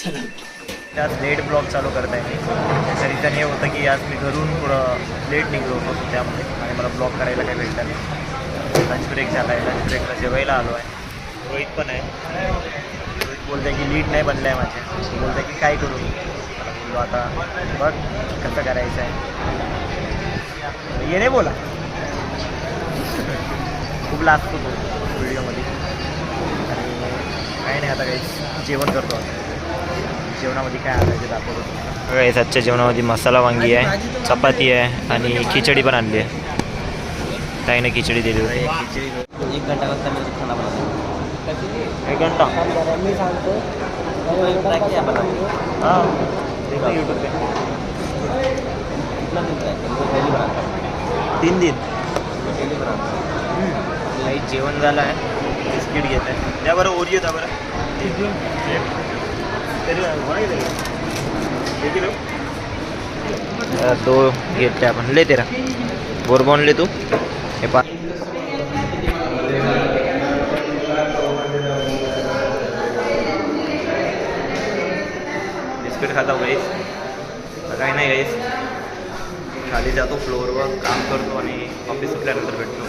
आज late blog चालू करत आहे मी. त्याचं रिझन हे होतं की आज मी घरून थोडं लेट निघलो होतो त्यामुळे आणि मला ब्लॉग करायला काही भेटलं नाही. लंच ब्रेक झाला आहे. लंच ब्रेकला जेवायला आलो आहे. रोहित पण आहे. रोहित बोलतो आहे की लीड नाही बनलं आहे माझ्या. बोलतो आहे की काय करू. मला बोललो आता बघ कसं करायचं आहे. ये नाही बोला खूप लाजतो तो व्हिडिओमध्ये. आणि काही नाही आता काही जेवण करतो. जेवणामध्ये काय आलं ते दाखवतो. बघा आजच्या जेवणामध्ये मसाला वांगी आहे, चपाती आहे आणि खिचडी पण आणली आहे. ताईने खिचडी दिली होती. एक घंटा लगता मेरे को खाना बनाने. 1 घंटा मी सांगतो हाँ देखो यूट्यूब पे. कितना दिन का है? डेली बनाता हूँ. 3 दिन. डेली बनाता हूँ. काही जेवण झालं आहे. बिस्किट घेत आहे. त्या बरं ओरिओ द्या बरं. तो घेतले आपण. ले तेरा बोरबॉन ले तू. हे पा बिस्किट खाता हूँ गाइस. काही नाही गाइस. खाली जातो फ्लोअरवर काम करतो आणि ऑफिस सुटल्यानंतर भेटतो.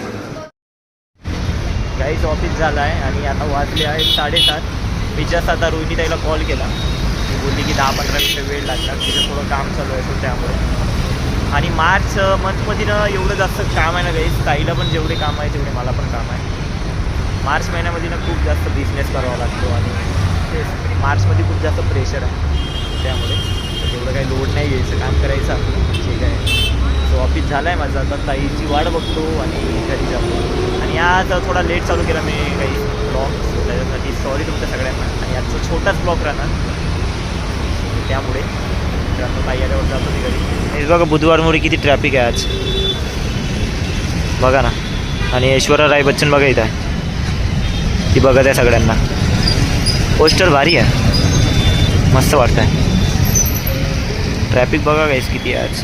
गाइस ऑफिस झालं आहे आणि आता वाजले आहेत 7:30. मी जस्ट आता रोहिणी ताईला कॉल केला. मी बोलली की 10-15 मिनिटं वेळ लागणार. तिचं थोडं काम चालू आहे सो त्यामुळे. आणि मार्च मंथमध्ये ना एवढं जास्त काम आहे ना गाइस. ताईला पण जेवढे काम आहे तेवढे मला पण काम आहे. मार्च महिन्यामध्ये ना खूप जास्त बिझनेस करावा लागतो आणि ते मार्चमध्ये खूप जास्त प्रेशर आहे. त्यामुळे तेवढं काही लोड नाही घ्यायचं, काम करायचं आपलं ठीक आहे. सो ऑफिस झालं आहे माझं. आता ताईची वाट बघतो आणि घरी जातो. आणि आज थोडा लेट चालू केला मी काही ब्लॉग. त्याच्यासाठी सॉरी तुमच्या सगळ्यांना. आणि आजचा छोटाच ब्लॉग राहणार त्यामुळे आता ताई आल्यावर जातो मी घरी. हे बघा बुधवारमुळे किती ट्रॅफिक आहे आज बघा ना. आणि ऐश्वर्या राय बच्चन बघा इथं आहे. ती बघत आहे सगळ्यांना. पोस्टर भारी आहे, मस्त वाटतं आहे. ट्रॅफिक बघा गाईस किती आहे आज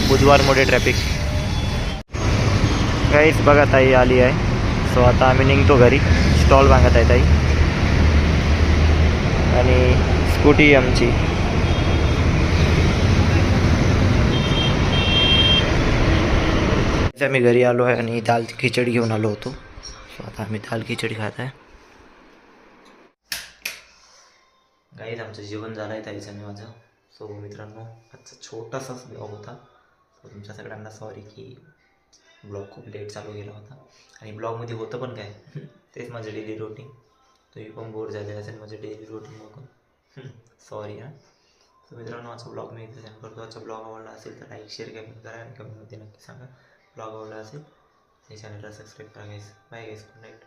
बुधवारमुळे ट्रॅफिक. गाईस बघा ताई आली आहे. सो आता आम्ही निघतो घरी. स्टॉल मागत आहे ताई आणि स्कूटी आमची. आम्ही घरी आलो आहे आणि दाल खिचडी घेऊन आलो होतो. सो आता आम्ही दाल खिचडी खात आहे. गाईस आमचं जेवण झालं आहे ताईचं आणि माझं. सो मित्रांनो आजचा छोटासाच ब्लॉग होता. सो तुमच्या सगळ्यांना सॉरी की ब्लॉग खूप लेट चालू गेला होता. आणि ब्लॉगमध्ये होतं पण काय तेच माझं डेली रुटीन. तुम्ही पण बोर झाले असेल माझं डेली रुटीन बघून. सॉरी हां. सो मित्रांनो आजचा ब्लॉग मी इथे सेंड करतो. आजचा ब्लॉग आवडला असेल तर लाईक शेअर कमेंट करा आणि कमेंटमध्ये नक्की सांगा ब्लॉग आवडला असेल. आणि चॅनलला सबस्क्राईब करा गाईस. बाय गाईस, गुड नाईट.